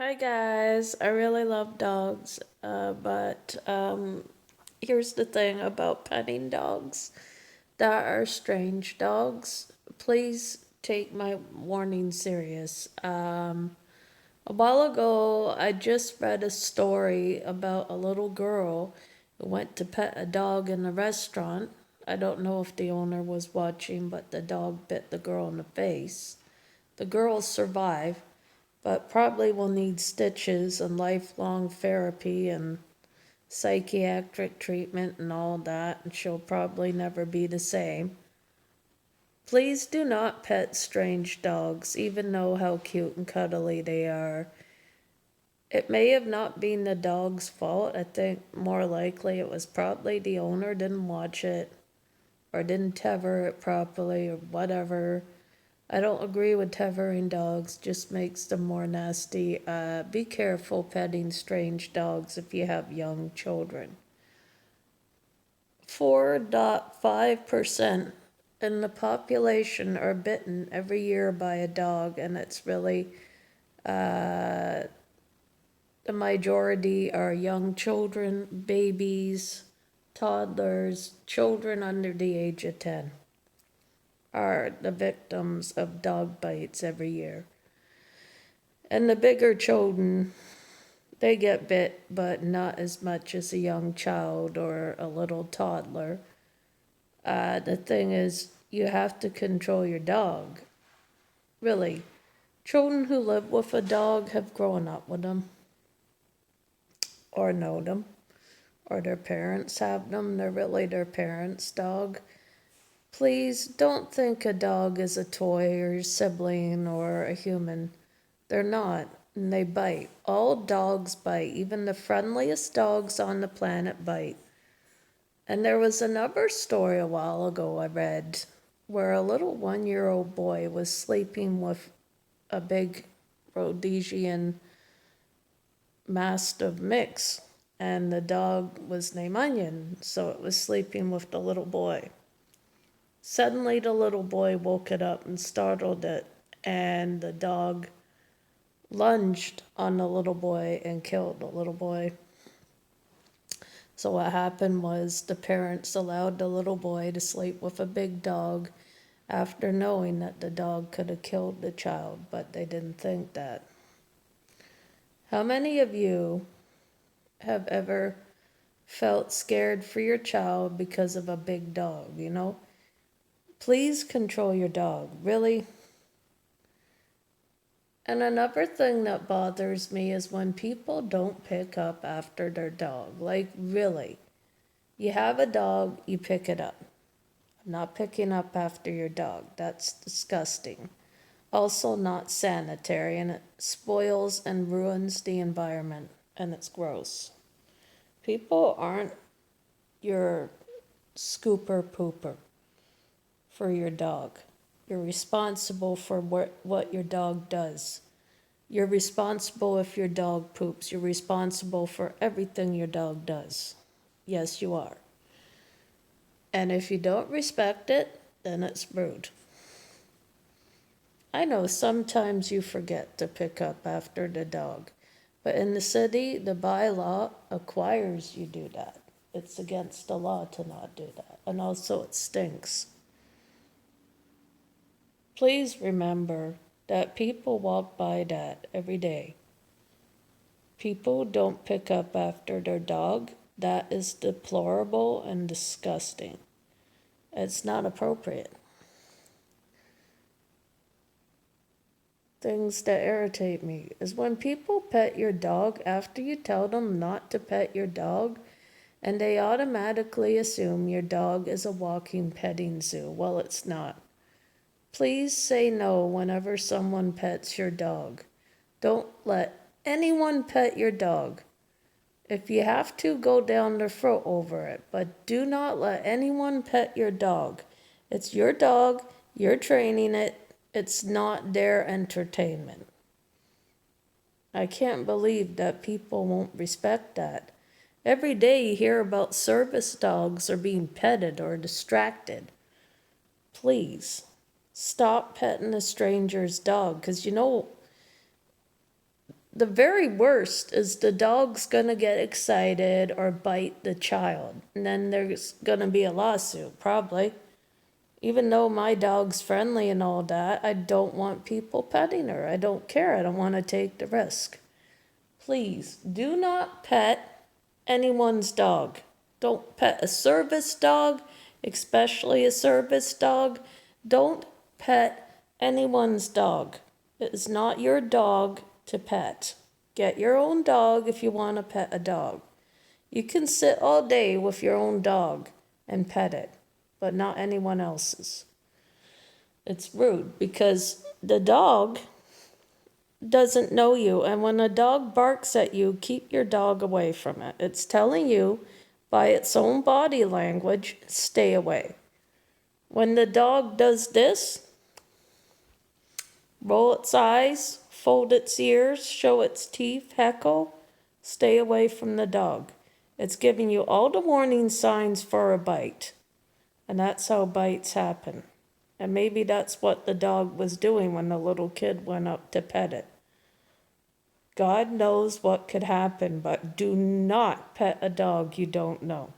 Hi guys, I really love dogs, but here's the thing about petting dogs that are strange dogs. Please take my warning serious. A while ago, I just read a story about a little girl who went to pet a dog in a restaurant. I don't know if the owner was watching, but the dog bit the girl in the face. The girl survived, but probably will need stitches and lifelong therapy and psychiatric treatment and all that, and she'll probably never be the same. Please do not pet strange dogs, even know how cute and cuddly they are. It may have not been the dog's fault. I think more likely it was probably the owner didn't watch it or didn't tether it properly or whatever. I don't agree with tethering dogs, just makes them more nasty. Be careful petting strange dogs if you have young children. 4.5% in the population are bitten every year by a dog, and it's really the majority are young children, babies, toddlers, children under the age of 10 are the victims of dog bites every year. And the bigger children, they get bit, but not as much as a young child or a little toddler. The thing is, you have to control your dog. Really, children who live with a dog have grown up with them or know them, or their parents have them. They're really their parents' dog. Please don't think a dog is a toy or a sibling or a human. They're not, and they bite. All dogs bite. Even the friendliest dogs on the planet bite. And there was another story a while ago I read where a little 1-year-old boy was sleeping with a big Rhodesian Mastiff mix, and the dog was named Onion, so it was sleeping with the little boy. Suddenly, the little boy woke it up and startled it, and the dog lunged on the little boy and killed the little boy. So what happened was the parents allowed the little boy to sleep with a big dog after knowing that the dog could have killed the child, but they didn't think that. How many of you have ever felt scared for your child because of a big dog? Please control your dog, really. And another thing that bothers me is when people don't pick up after their dog. Like, really. You have a dog, you pick it up. I'm not picking up after your dog. That's disgusting. Also, not sanitary, and it spoils and ruins the environment, and it's gross. People aren't your scooper pooper for your dog. You're responsible for what your dog does. You're responsible if your dog poops. You're responsible for everything your dog does. Yes, you are. And if you don't respect it, then it's rude. I know sometimes you forget to pick up after the dog, but in the city, the bylaw requires you do that. It's against the law to not do that. And also, it stinks. Please remember that people walk by that every day. People don't pick up after their dog. That is deplorable and disgusting. It's not appropriate. Things that irritate me is when people pet your dog after you tell them not to pet your dog, and they automatically assume your dog is a walking petting zoo. Well, it's not. Please say no whenever someone pets your dog. Don't let anyone pet your dog. If you have to, go down their throat over it, but do not let anyone pet your dog. It's your dog, you're training it, it's not their entertainment. I can't believe that people won't respect that. Every day you hear about service dogs are being petted or distracted. Please, stop petting a stranger's dog, because the very worst is the dog's gonna get excited or bite the child. And then there's gonna be a lawsuit, probably. Even though my dog's friendly and all that, I don't want people petting her. I don't care. I don't want to take the risk. Please do not pet anyone's dog. Don't pet a service dog, especially a service dog. Don't pet anyone's dog. It is not your dog to pet. Get your own dog if you want to pet a dog. You can sit all day with your own dog and pet it, but not anyone else's. It's rude because the dog doesn't know you, and when a dog barks at you, keep your dog away from it. It's telling you by its own body language, stay away. When the dog does this, roll its eyes, fold its ears, show its teeth, heckle, stay away from the dog. It's giving you all the warning signs for a bite. And that's how bites happen. And maybe that's what the dog was doing when the little kid went up to pet it. God knows what could happen, but do not pet a dog you don't know,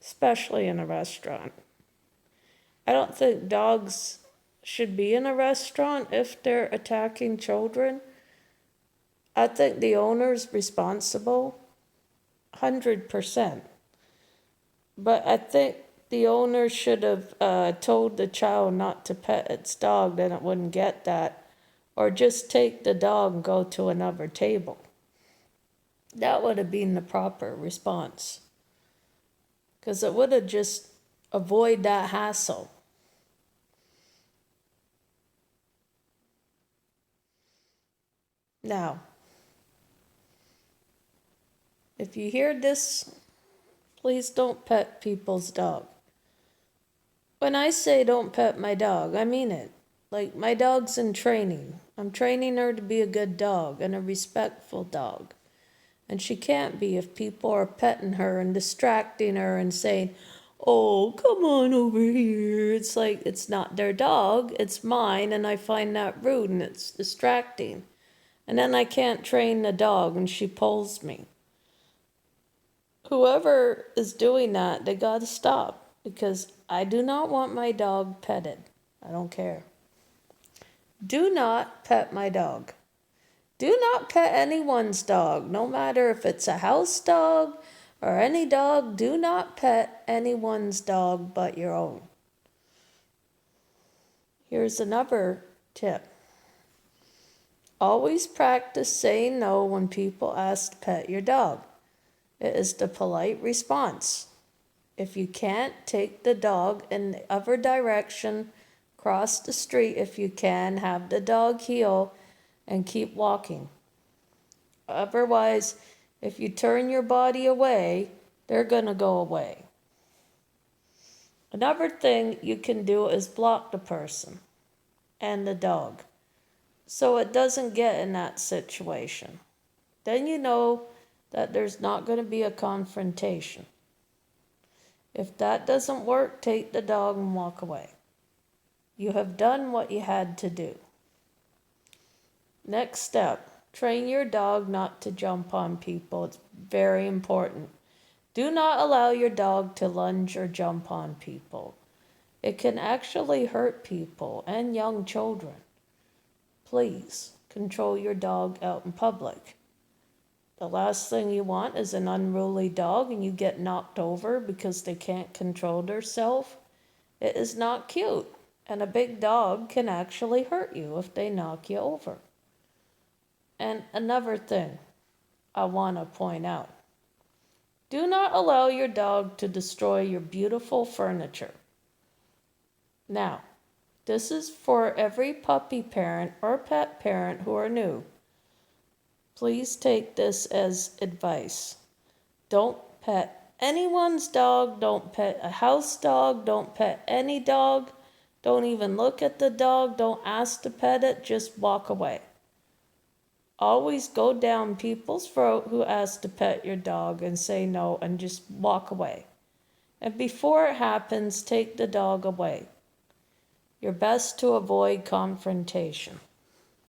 especially in a restaurant. I don't think dogs should be in a restaurant if they're attacking children. I think the owner's responsible, 100%. But I think the owner should have told the child not to pet its dog, then it wouldn't get that. Or just take the dog and go to another table. That would have been the proper response. Because it would have just avoided that hassle. Now, if you hear this, please don't pet people's dog. When I say don't pet my dog, I mean it. Like, my dog's in training. I'm training her to be a good dog and a respectful dog. And she can't be if people are petting her and distracting her and saying, oh, come on over here. It's like, it's not their dog, it's mine, and I find that rude and it's distracting. And then I can't train the dog and she pulls me. Whoever is doing that, they gotta stop, because I do not want my dog petted. I don't care. Do not pet my dog. Do not pet anyone's dog, no matter if it's a house dog or any dog. Do not pet anyone's dog but your own. Here's another tip. Always practice saying no when people ask to pet your dog. It is the polite response. If you can't, take the dog in the other direction. Cross the street if you can, have the dog heel, and keep walking. Otherwise, if you turn your body away, they're going to go away. Another thing you can do is block the person and the dog so it doesn't get in that situation. Then you know that there's not going to be a confrontation. If that doesn't work, take the dog and walk away. You have done what you had to do. Next step, train your dog not to jump on people. It's very important. Do not allow your dog to lunge or jump on people. It can actually hurt people and young children. Please control your dog out in public. The last thing you want is an unruly dog and you get knocked over because they can't control themselves. It is not cute. And a big dog can actually hurt you if they knock you over. And another thing I want to point out. Do not allow your dog to destroy your beautiful furniture. Now, this is for every puppy parent or pet parent who are new. Please take this as advice. Don't pet anyone's dog. Don't pet a house dog. Don't pet any dog. Don't even look at the dog. Don't ask to pet it. Just walk away. Always go down people's throat who ask to pet your dog and say no and just walk away. And before it happens, take the dog away. You're best to avoid confrontation.